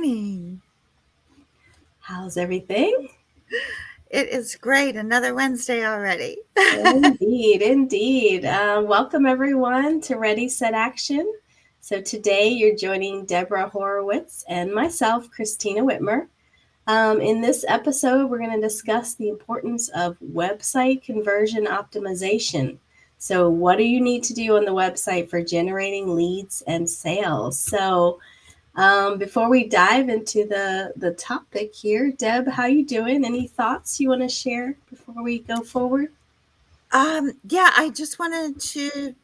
morning. How's everything? It is great. Another Wednesday already. Indeed, indeed. Welcome everyone to Ready, Set, Action. So today you're joining Deborah Horowitz and myself, Christina Whitmer. In this episode, we're going to discuss the importance of website conversion optimization. So, what do you need to do on the website for generating leads and sales? Before we dive into the topic here, Deb, how you doing? Any thoughts you want to share before we go forward? Yeah, I just wanted to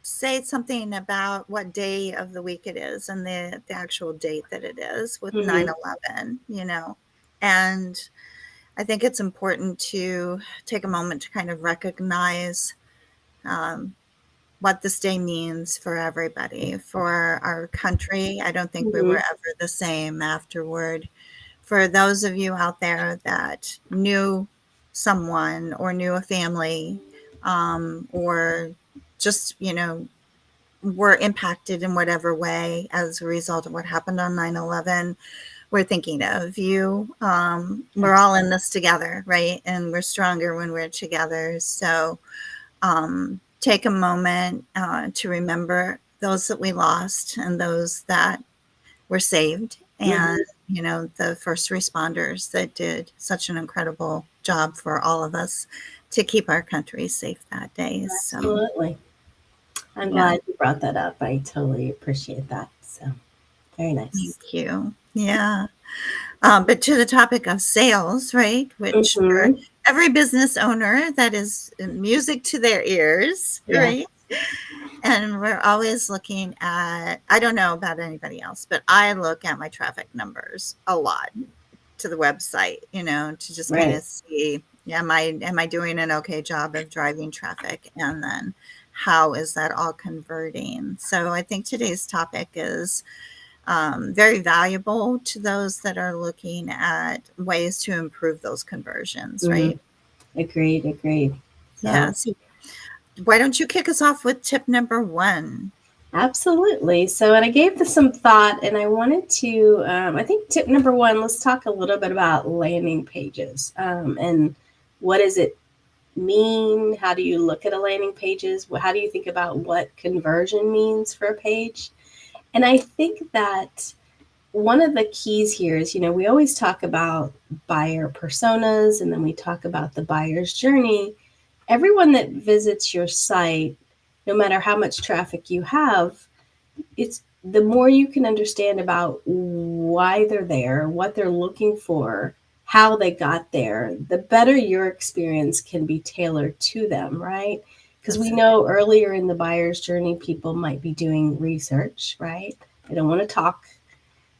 say something about what day of the week it is and the actual date that it is with Mm-hmm. 9/11, And I think it's important to take a moment to kind of recognize um, what this day means for everybody, for our country. I don't think we were Mm-hmm. ever the same afterward. For those of you out there that knew someone or knew a family, or just, were impacted in whatever way as a result of what happened on 9/11, we're thinking of you. We're all in this together, right? And we're stronger when we're together. So take a moment to remember those that we lost and those that were saved, and Mm-hmm. the first responders that did such an incredible job for all of us to keep our country safe that day. So Absolutely. I'm yeah, glad you brought that up. I totally appreciate that. So, very thank nice. you. Yeah. But to the topic of sales, right, which for Mm-hmm. every business owner, that is music to their ears, Yeah. right? And we're always looking at, I don't know about anybody else, but I look at my traffic numbers a lot to the website, to just kind Right. of see, yeah, am I doing an okay job of driving traffic? And then how is that all converting? So I think today's topic is very valuable to those that are looking at ways to improve those conversions, Mm-hmm. right? Agreed. Agreed. So, Yeah. So why don't you kick us off with tip number one? absolutely. So, and I gave this some thought, and I wanted to, I think tip number one, let's talk a little bit about landing pages and what does it mean? How do you look at a landing pages? How do you think about what conversion means for a page? And I think that one of the keys here is, we always talk about buyer personas and then we talk about the buyer's journey. Everyone that visits your site, no matter how much traffic you have, it's the more you can understand about why they're there, what they're looking for, how they got there, the better your experience can be tailored to them, right? Because we That's know earlier in the buyer's journey, people might be doing research, right? They don't want to talk.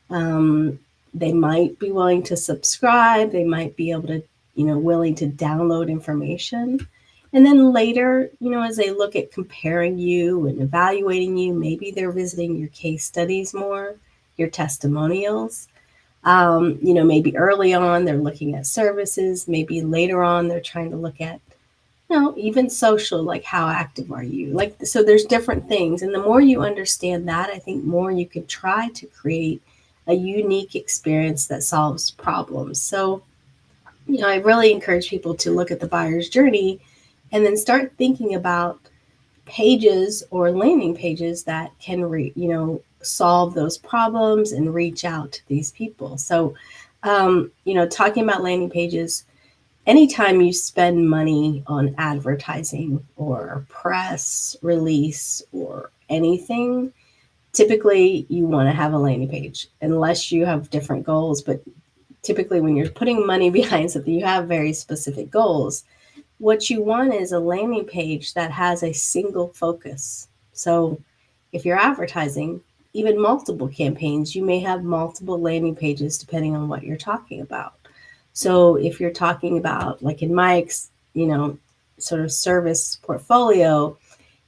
Um, they might be willing to subscribe. They might be able to, willing to download information. And then later, as they look at comparing you and evaluating you, maybe they're visiting your case studies more, your testimonials. Maybe early on they're looking at services. Maybe later on they're trying to look at, even social, like how active are you? Like, so there's different things. And the more you understand that, I think more you can try to create a unique experience that solves problems. So, I really encourage people to look at the buyer's journey and then start thinking about pages or landing pages that can solve those problems and reach out to these people. So talking about landing pages, anytime you spend money on advertising or press release or anything, typically you want to have a landing page unless you have different goals. But typically when you're putting money behind something, you have very specific goals. What you want is a landing page that has a single focus. So if you're advertising, even multiple campaigns, you may have multiple landing pages depending on what you're talking about. So if you're talking about, like in my, sort of service portfolio,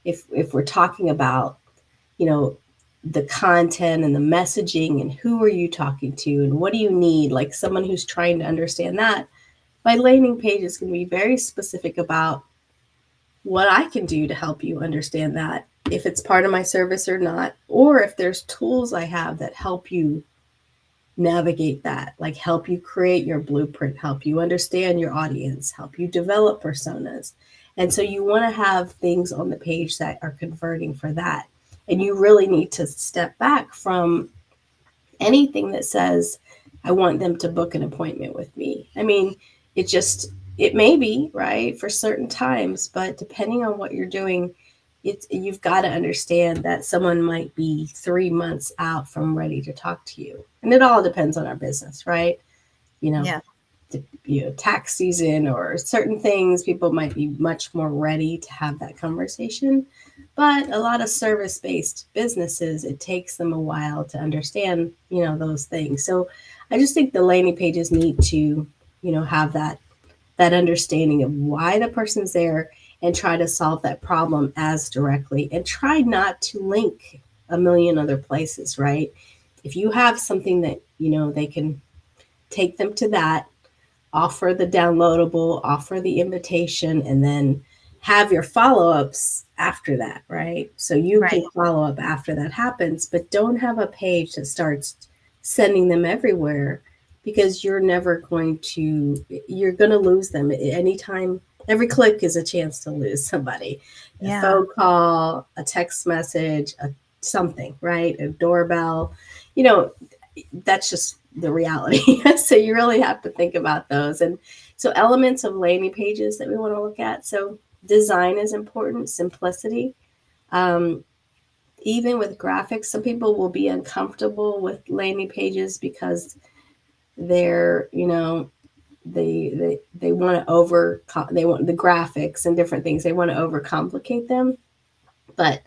if we're talking about, you know, the content and the messaging and who are you talking to and what do you need, like someone who's trying to understand that, my landing page is going to be very specific about what I can do to help you understand that, if it's part of my service or not, or if there's tools I have that help you navigate that, like help you create your blueprint, help you understand your audience, help you develop personas. And so you want to have things on the page that are converting for that. And you really need to step back from anything that says, I want them to book an appointment with me. I mean, it just, it may be right for certain times, but depending on what you're doing, it's, you've got to understand that someone might be 3 months out from ready to talk to you. And it all depends on our business, right? You know, Yeah. tax season or certain things, people might be much more ready to have that conversation. But a lot of service-based businesses, it takes them a while to understand, those things. So I just think the landing pages need to, have that understanding of why the person's there and try to solve that problem as directly and try not to link a million other places, right? If you have something that, they can take them to that, offer the downloadable, offer the invitation, and then have your follow-ups after that, right? So you Right. can follow up after that happens, but don't have a page that starts sending them everywhere because you're going to lose them anytime. Every click is a chance to lose somebody. A Yeah. phone call, a text message, something, right? A doorbell, you know, that's just the reality. So you really have to think about those. And so elements of landing pages that we want to look at. So design is important, simplicity. Um, Even with graphics, some people will be uncomfortable with landing pages because they're, they want to they want the graphics and different things. They want to overcomplicate them. But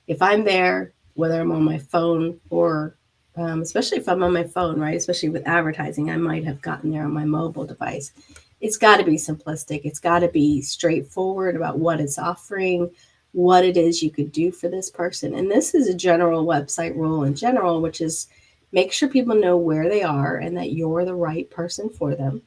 if I'm there, whether I'm on my phone or especially if I'm on my phone, right? Especially with advertising, I might have gotten there on my mobile device. It's got to be simplistic. It's got to be straightforward about what it's offering, what it is you could do for this person. And this is a general website rule in general, which is make sure people know where they are and that you're the right person for them.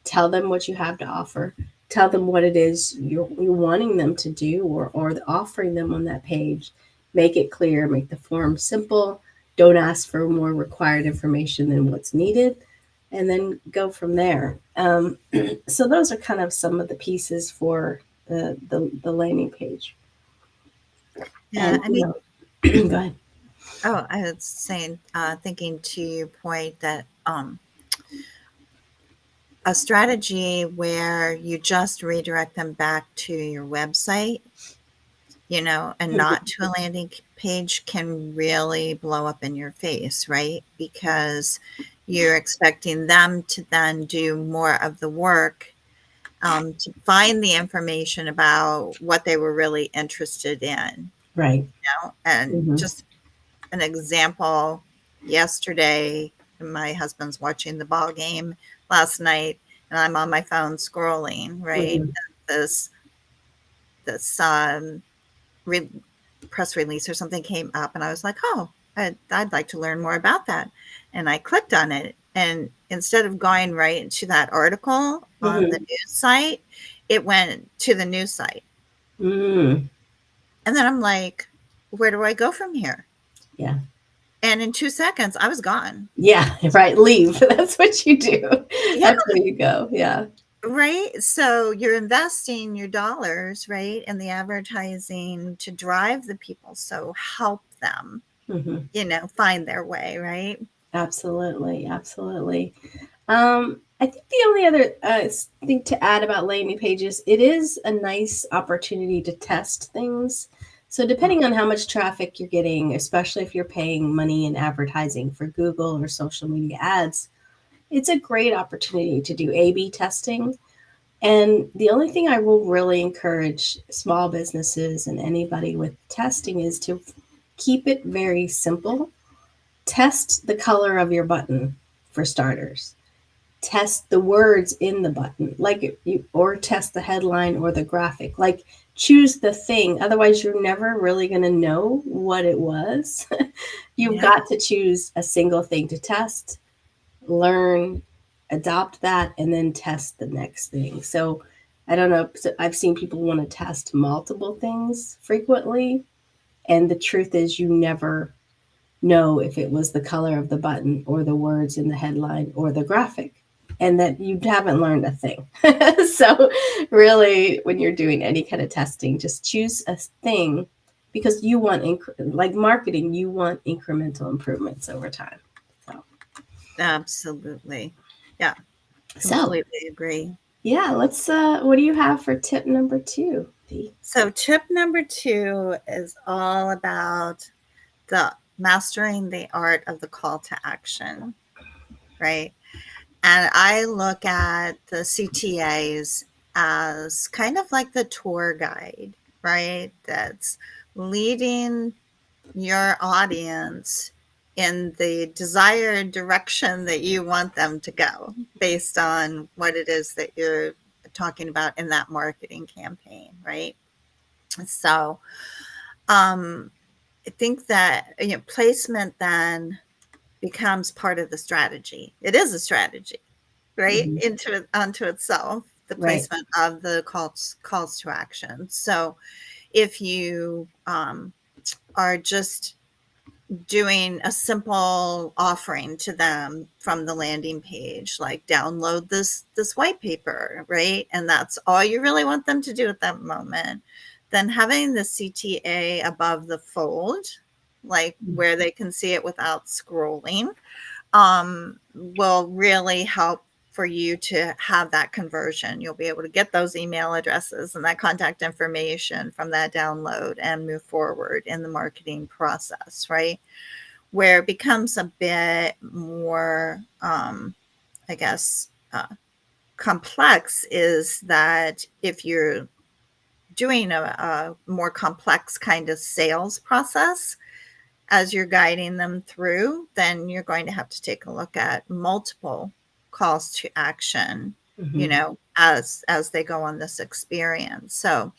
Tell them what you have to offer. Tell them what it is you're wanting them to do or offering them on that page. Make it clear, make the form simple. Don't ask for more required information than what's needed, and then go from there. So those are kind of some of the pieces for the landing page. Yeah. And I mean, go ahead. oh, I was saying, thinking to your point that a strategy where you just redirect them back to your website, and not to a landing page can really blow up in your face, right? Because you're expecting them to then do more of the work to find the information about what they were really interested in, Right. And Mm-hmm. just an example, yesterday, my husband's watching the ball game last night, and I'm on my phone scrolling, right? Mm-hmm. This this re- press release or something came up, and I was like, oh, I'd like to learn more about that. And I clicked on it. And instead of going right into that article on the Mm-hmm. news site, it went to the news site. Mm-hmm. And then I'm like, where do I go from here? Yeah. And in 2 seconds, I was gone. Yeah, right. Leave. That's what you do. Yeah. That's where you go. Yeah. Right. So you're investing your dollars, right, in the advertising to drive the people. So help them, Mm-hmm. find their way, right? Absolutely. Absolutely. I think the only other thing to add about landing pages, it is a nice opportunity to test things. So depending on how much traffic you're getting, especially if you're paying money in advertising for Google or social media ads, it's a great opportunity to do A/B testing. And the only thing I will really encourage small businesses and anybody with testing is to keep it very simple. Test the color of your button for starters. Test the words in the button, or test the headline or the graphic. Like choose the thing. Otherwise, you're never really going to know what it was. You've Yeah. got to choose a single thing to test, learn, adopt that, and then test the next thing. So I don't know. So I've seen people want to test multiple things frequently. And the truth is, you never know if it was the color of the button or the words in the headline or the graphic, and that you haven't learned a thing. So really, when you're doing any kind of testing, just choose a thing, because you want, like marketing, you want incremental improvements over time. So, Absolutely. Yeah, so completely agree. yeah, let's, what do you have for tip number 2, Dee? So tip number 2 is all about the mastering the art of the call to action, right? And I look at the CTAs as kind of like the tour guide, right? That's leading your audience in the desired direction that you want them to go based on what it is that you're talking about in that marketing campaign, right? So, I think that placement then becomes part of the strategy. It is a strategy, right? Mhm. Onto itself, the Right. placement of the calls to action. So if you are just doing a simple offering to them from the landing page, like download this white paper, right? And that's all you really want them to do at that moment. Then having the CTA above the fold, like where they can see it without scrolling, will really help for you to have that conversion. You'll be able to get those email addresses and that contact information from that download and move forward in the marketing process, right? Where it becomes a bit more, I guess, complex is that if you're doing a more complex kind of sales process, as you're guiding them through, then you're going to have to take a look at multiple calls to action, Mhm. as they go on this experience. So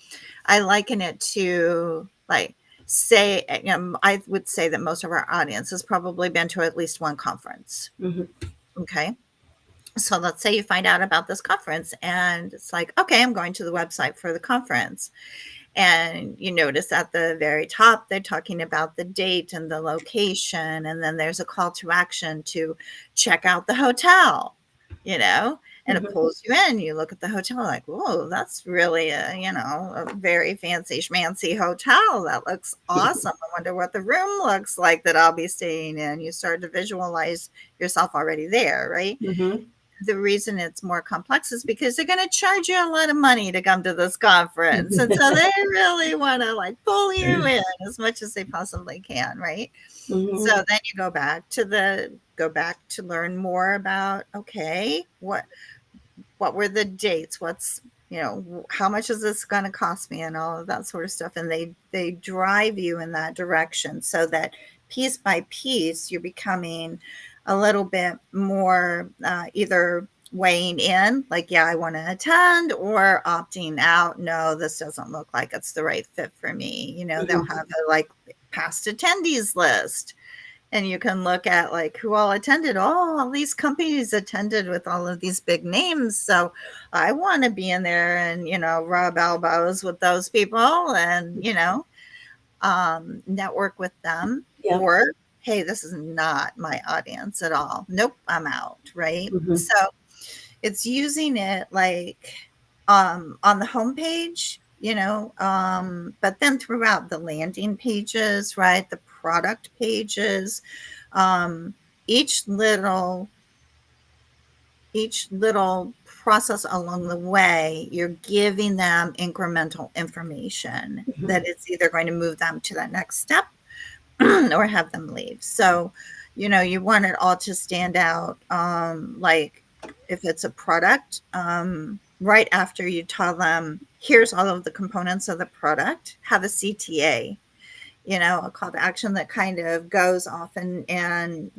I liken it to like say, I would say that most of our audience has probably been to at least one conference. Mhm. Okay. So let's say you find out about this conference and it's like, okay, I'm going to the website for the conference. And you notice at the very top, they're talking about the date and the location. And then there's a call to action to check out the hotel, you know, and it Mhm. pulls you in. You look at the hotel like, whoa, that's really a very fancy schmancy hotel. That looks awesome. I wonder what the room looks like that I'll be staying in. You start to visualize yourself already there, right? Mhm. The reason it's more complex is because they're going to charge you a lot of money to come to this conference. And so they really want to like pull you in as much as they possibly can, right? So Mhm. then you go back to learn more about, okay, what were the dates? How much is this going to cost me and all of that sort of stuff. And they drive you in that direction so that piece by piece, you're becoming a little bit more either weighing in, like, yeah, I want to attend, or opting out. No, this doesn't look like it's the right fit for me. They'll Mhm. have a like past attendees list, and you can look at like who all attended. Oh, all these companies attended with all of these big names. So I want to be in there and, rub elbows with those people and, network with them. Yep. Or, hey, this is not my audience at all. Nope, I'm out. Right. Mhm. So it's using it like on the homepage, but then throughout the landing pages, right? The product pages, um, each little each little process along the way, you're giving them incremental information Mhm. that it's either going to move them to that next step or have them leave. So, you want it all to stand out. Like if it's a product, right after you tell them, here's all of the components of the product, have a CTA, a call to action that kind of goes off and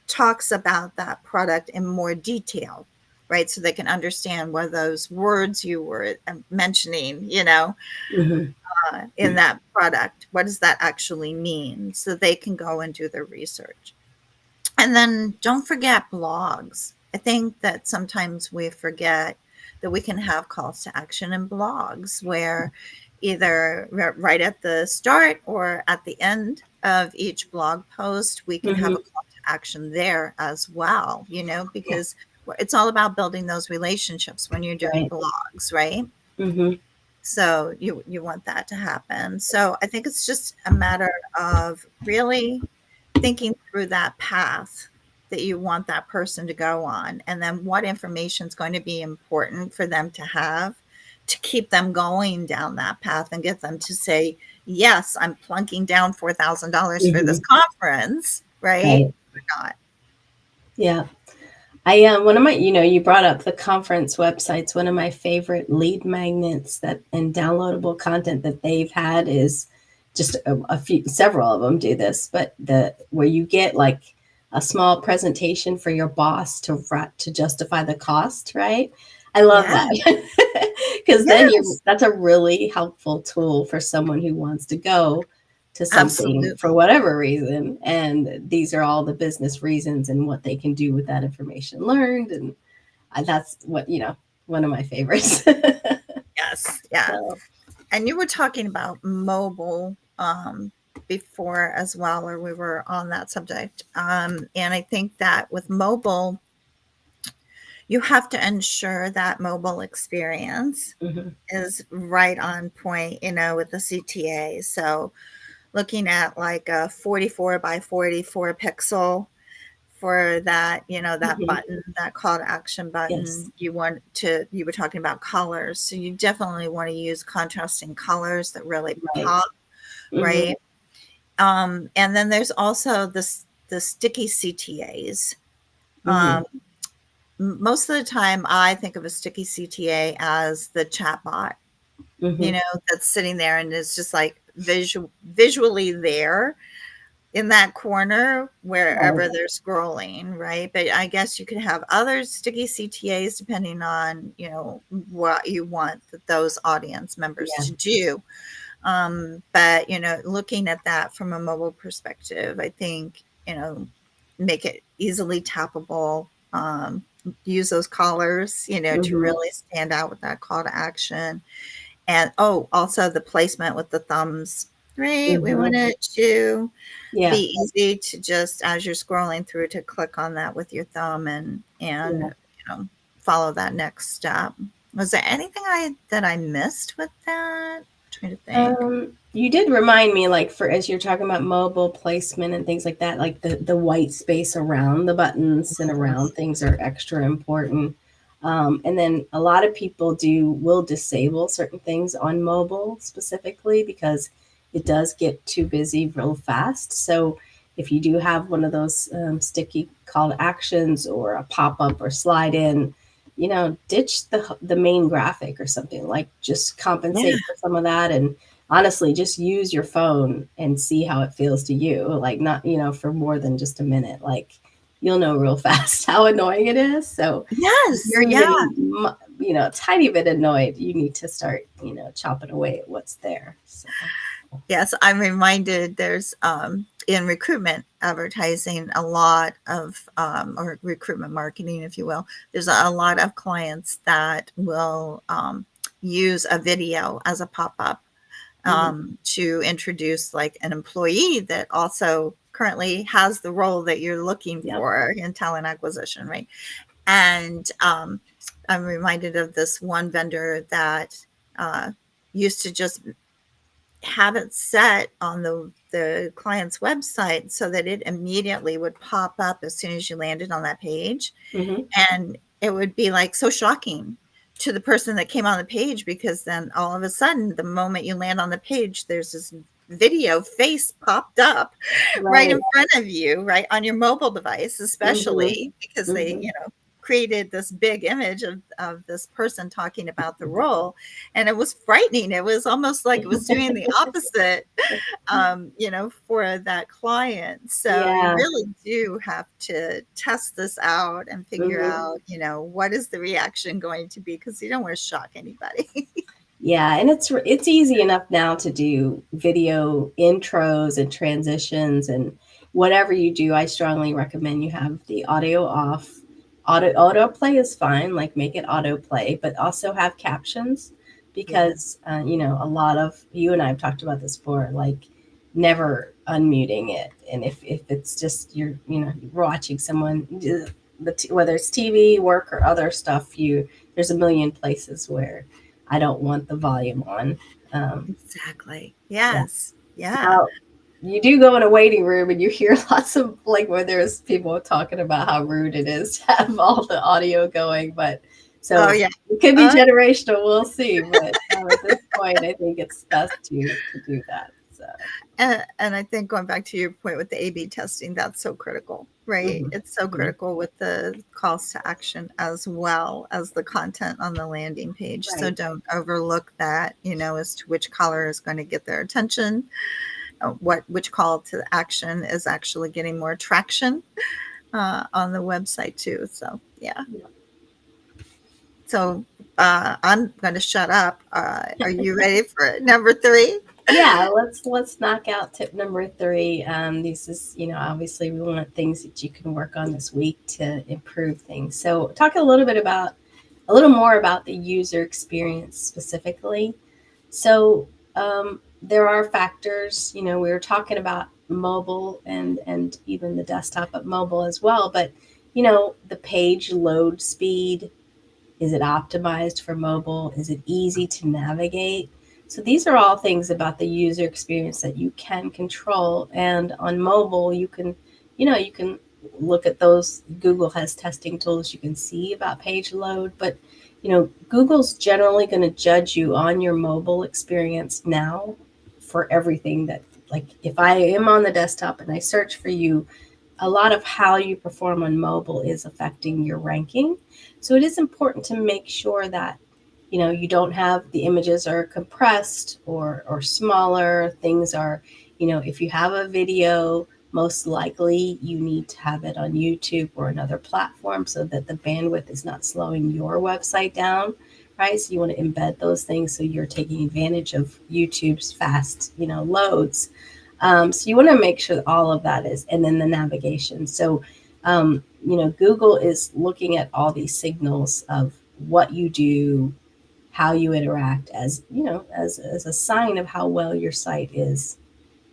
talks about that product in more detail, right? So they can understand what those words you were mentioning, Mhm. in that product. What does that actually mean? So they can go and do their research. And then don't forget blogs. I think that sometimes we forget that we can have calls to action in blogs where either right at the start or at the end. of each blog post, we can have a Mhm. call to action there as well, Yeah. because it's all about building those relationships when you're doing Right. blogs, right? Mhm. So you want that to happen. So I think it's just a matter of really thinking through that path that you want that person to go on, and then what information is going to be important for them to have to keep them going down that path and get them to say, yes, I'm plunking down $4,000 for this Mhm. conference, right? Right. Or not. Yeah. One of my, you brought up the conference websites. One of my favorite lead magnets that and downloadable content that they've had is just a few, several of them do this, but the where you get like a small presentation for your boss to justify the cost, right? I love Yeah. that because then Yes. that's a really helpful tool for someone who wants to go to something for Absolutely. whatever reason. And these are all the business reasons and what they can do with that information learned. And that's what, one of my favorites. Yes. Yeah. So, And you were talking about mobile before as well, or we were on that subject. And I think that with mobile, you have to ensure that mobile experience mhm, is right on point, with the CTA. So looking at like a 44 by 44 pixel for that, that mhm, button, that call to action yes. button. You were talking about colors. So you definitely want to use contrasting colors that really Right. pop, Hmm. right? And then there's also the sticky CTAs. Hmm. Um, Most of the time, I think of a sticky CTA as the chatbot, Hmm. that's sitting there and is just like visually there in that corner Right. wherever they're scrolling, right? But I guess you could have other sticky CTAs depending on, what you want those audience members Yeah. to do. But looking at that from a mobile perspective, I think, make it easily tappable. Use those collars, to Hmm. really stand out with that call to action. And also the placement with the thumbs, right? We want Hmm. it to Yeah. be easy to just, as you're scrolling through, to click on that with your thumb and Yeah. follow that next step. Was there anything that I missed with that? I'm trying to think. You did remind me, like, for as you're talking about mobile placement and things like that, like the white space around the buttons and around things are extra important. And then a lot of people will disable certain things on mobile specifically because it does get too busy real fast. So if you do have one of those sticky call to actions or a pop up or slide in, ditch the main graphic or something, like just Yeah. compensate for some of that and honestly just use your phone and see how it feels to you, like not for more than just a minute, like you'll know real fast how annoying it is. So if Yes. you're Yeah. even a tiny bit annoyed, you need to start chopping away at what's there. So Yes, I'm reminded there's in recruitment advertising a lot of or recruitment marketing, if you will. There's a lot of clients that will use a video as a pop up mhm, to introduce like an employee that also currently has the role that you're looking yep. for in talent acquisition, right? And I'm reminded of this one vendor that used to just have it set on the client's website so that it immediately would pop up as soon as you landed on that page. Hmm. And it would be like so shocking to the person that came on the page, because then all of a sudden, the moment you land on the page, there's this video face popped up right Right. in front of you, right on your mobile device, Hmm. especially because they, Hmm. created this big image of this person talking about the role. And it was frightening. It was almost like it was doing the opposite, for that client. So you Yeah. really do have to test this out and figure Hmm. out, what is the reaction going to be, because you don't want to shock anybody. Yeah, and it's easy enough now to do video intros and transitions and whatever you do. I strongly recommend you have the audio off. Autoplay is fine, like make it autoplay, but also have captions Yeah. because a lot of you and I have talked about this before. Like never unmuting it. And if it's just you're watching someone, whether it's TV, work, or other stuff, there's a million places where I don't want the volume on. Exactly. Yeah. Yes. Yeah. Now, you do go in a waiting room and you hear lots of, like, when there's people talking about how rude it is to have all the audio going, but so Oh yeah. it could be Uh, generational. We'll see. But at this point, I think it's best to do that. So, and I think going back to your point with the A/B testing, that's so critical, right? mhm, It's so mhm. critical with the calls to action as well as the content on the landing page. So Right. don't overlook that, as to which color is going to get their attention, which call to action is actually getting more traction on the website too. So yeah. So I'm going to shut up. Are you ready for number 3? Yeah, let's knock out tip number 3. This is, obviously we want things that you can work on this week to improve things. So talk a little more about the user experience specifically. So there are factors, we were talking about mobile and even the desktop, but mobile as well. But the page load speed, is it optimized for mobile? Is it easy to navigate? So these are all things about the user experience that you can control. And on mobile, you can look at those. Google has testing tools you can see about page load, but Google's generally going to judge you on your mobile experience now for everything that, like, if I am on the desktop and I search for you, a lot of how you perform on mobile is affecting your ranking. So it is important to make sure that you don't have the images are compressed or smaller. Things are, if you have a video, most likely you need to have it on YouTube or another platform so that the bandwidth is not slowing your website down, right? So you want to embed those things so you're taking advantage of YouTube's fast, loads. So you want to make sure that all of that is, and then the navigation. So, Google is looking at all these signals of what you do, how you interact, as as a sign of how well your site is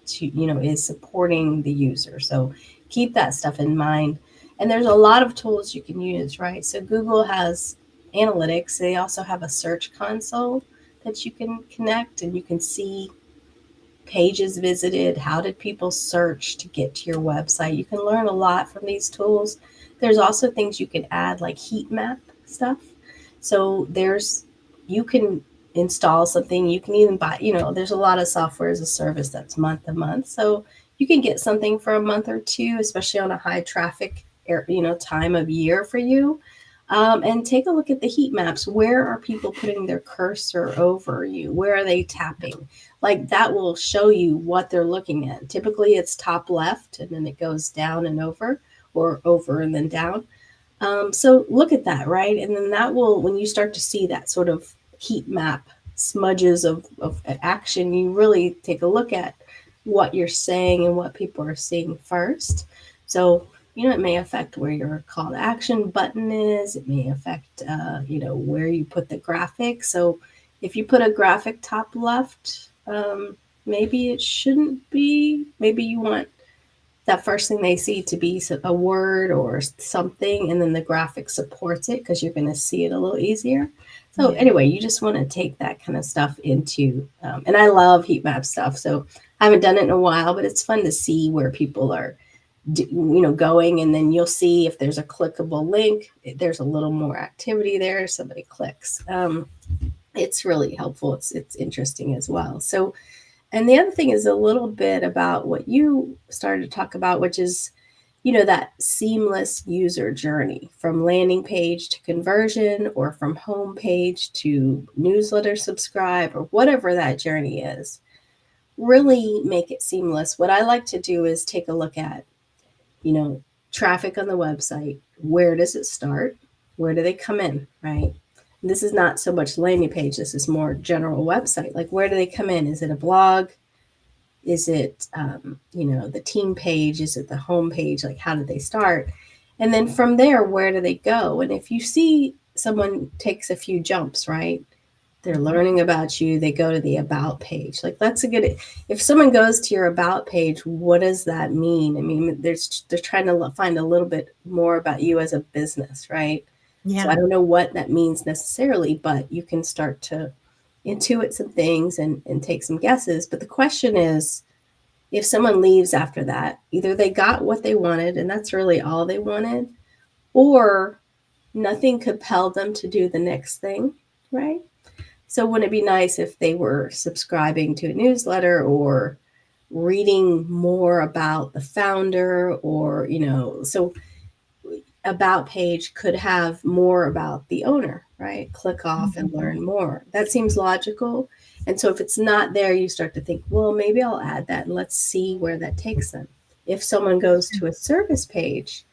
supporting the user. So keep that stuff in mind. And there's a lot of tools you can use, right? So Google has analytics. They also have a search console that you can connect, and you can see pages visited, how did people search to get to your website. You can learn a lot from these tools. There's also things you can add, like heat map stuff. So you can install something. You can even buy, there's a lot of software as a service that's month to month. So you can get something for a month or two, especially on a high traffic time of year for you. And take a look at the heat maps. Where are people putting their cursor over you? Where are they tapping? Like, that will show you what they're looking at. Typically it's top left and then it goes down and over, or over and then down. So look at that, right? And then that will, when you start to see that sort of heat map smudges of action, you really take a look at what you're saying and what people are seeing first. So, it may affect where your call to action button is. It may affect, where you put the graphic. So if you put a graphic top left, maybe it shouldn't be. Maybe you want that first thing they see to be a word or something, and then the graphic supports it because you're going to see it a little easier. So Yeah. anyway, you just want to take that kind of stuff into, and I love heat map stuff. So I haven't done it in a while, but it's fun to see where people are, going, and then you'll see if there's a clickable link, there's a little more activity there. Somebody clicks. It's really helpful. It's interesting as well. So, and the other thing is a little bit about what you started to talk about, which is, that seamless user journey from landing page to conversion, or from home page to newsletter subscribe, or whatever that journey is. Really make it seamless. What I like to do is take a look at, traffic on the website. Where does it start? Where do they come in, right? This is not so much landing page. This is more general website. Like, where do they come in? Is it a blog? Is it, the team page? Is it the home page? Like, how did they start? And then from there, where do they go? And if you see someone takes a few jumps, right? they're learning about you, they go to the about page. Like that's a good, if someone goes to your about page, what does that mean? I mean, they're trying to find a little bit more about you as a business, right? So I Yeah. don't know what that means necessarily, but you can start to intuit some things and take some guesses. But the question is, if someone leaves after that, either they got what they wanted and that's really all they wanted, or nothing compelled them to do the next thing, right? So wouldn't it be nice if they were subscribing to a newsletter or reading more about the founder, or, so about page could have more about the owner, right? Click off and Mhm. learn more. That seems logical. And so if it's not there, you start to think, well, maybe I'll add that and let's see where that takes them. If someone goes to a service page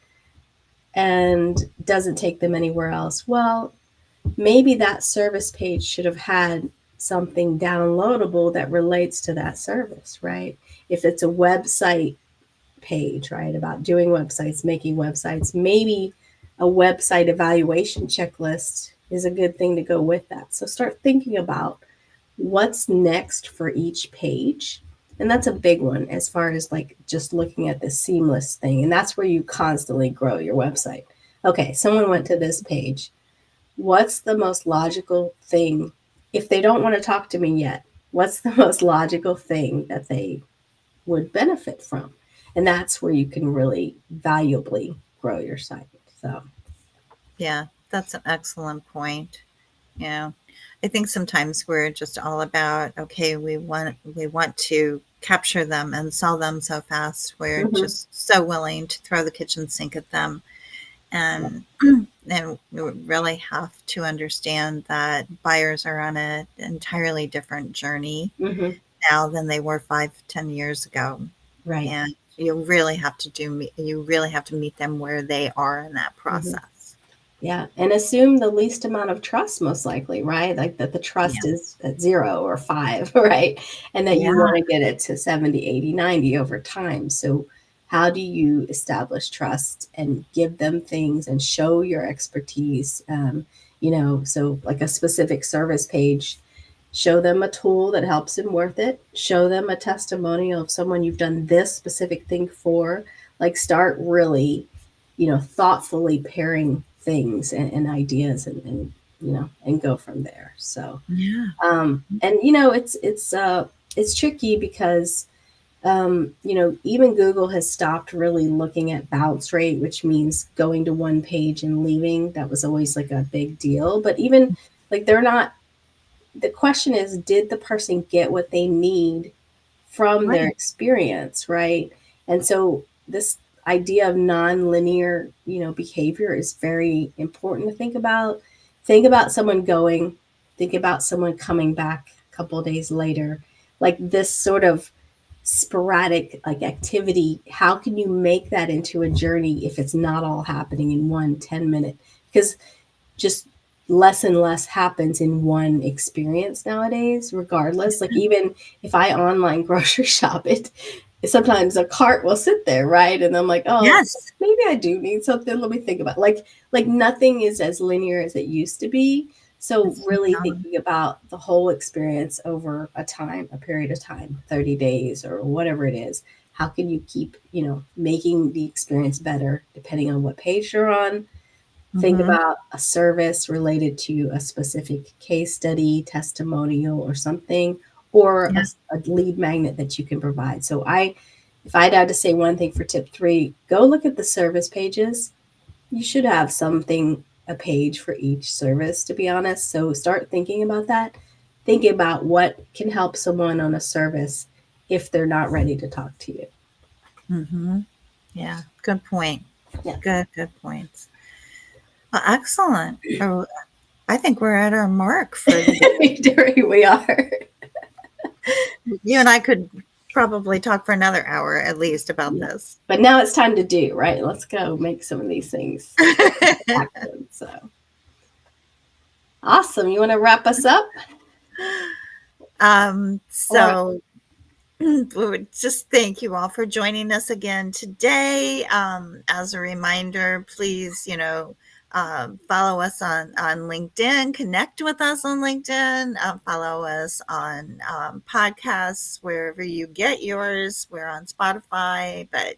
and doesn't take them anywhere else, well, maybe that service page should have had something downloadable that relates to that service, right? If it's a website page, right, about doing websites, making websites, maybe a website evaluation checklist is a good thing to go with that. So start thinking about what's next for each page. And that's a big one as far as like just looking at the seamless thing. And that's where you constantly grow your website. Okay, someone went to this page. What's the most logical thing? If they don't want to talk to me yet, what's the most logical thing that they would benefit from? And that's where you can really valuably grow your site. So, Yeah, that's an excellent point. Yeah. I think sometimes we're just all about, okay, we want to capture them and sell them so fast. We're mhm. just so willing to throw the kitchen sink at them. And and we really have to understand that buyers are on an entirely different journey Mhm. now than they were 5, 10 years ago. Right. And you really have to meet them where they are in that Mhm. process. Yeah, and assume the least amount of trust, most likely, right? Like that the Yeah. trust is at 0 or 5, right? And that you Yeah. want to get it to 70, 80, 90 over time. So how do you establish trust and give them things and show your expertise? So like a specific service page, show them a tool that helps them worth it. Show them a testimonial of someone you've done this specific thing for. Like start really, thoughtfully pairing things and ideas and go from there. So, Yeah. and it's tricky because, even Google has stopped really looking at bounce rate, which means going to one page and leaving. That was always like a big deal. But even like they're not, the question is, did the person get what they need from their Right. experience, right? And so this idea of non-linear, behavior is very important to think about. Think about someone going, think about someone coming back a couple of days later. Like this sort of sporadic like activity, how can you make that into a journey if it's not all happening in 1 10 minute? Because just less and less happens in one experience nowadays, regardless. Like even if I online grocery shop, it sometimes a cart will sit there, right? And I'm like, oh, Yes. maybe I do need something. Let me think about it. Like nothing is as linear as it used to be. So It's really not. thinking about the whole experience over a period of time, 30 days or whatever it is. How can you keep, making the experience better depending on what page you're on? Think Mhm. about a service related to a specific case study, testimonial, or something, or Yeah. a lead magnet that you can provide. So if I'd had to say one thing for tip 3, go look at the service pages. You should have something, a page for each service, to be honest. So start thinking about that. Thinking about what can help someone on a service if they're not ready to talk to you. Mhm. Yeah. Good point. Yeah. Good points. Well, excellent. Oh, I think we're at our mark for the day. We are. You and I could probably talk for another hour at least about Yeah. this. But now it's time to do, right? Let's go make some of these things happen. So awesome. You want to wrap us up? Or So we would just thank you all for joining us again today. As a reminder, please, Follow us on LinkedIn, connect with us on LinkedIn, follow us on podcasts, wherever you get yours. We're on Spotify, but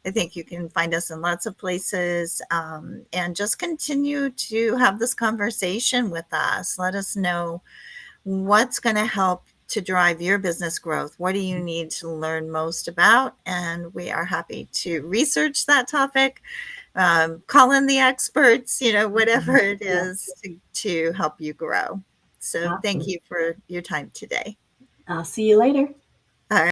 I think you can find us in lots of places, and just continue to have this conversation with us. Let us know what's going to help to drive your business growth. What do you need to learn most about? And we are happy to research that topic, call in the experts, whatever it is to help you grow. So thank Awesome. you for your time today. I'll see you later.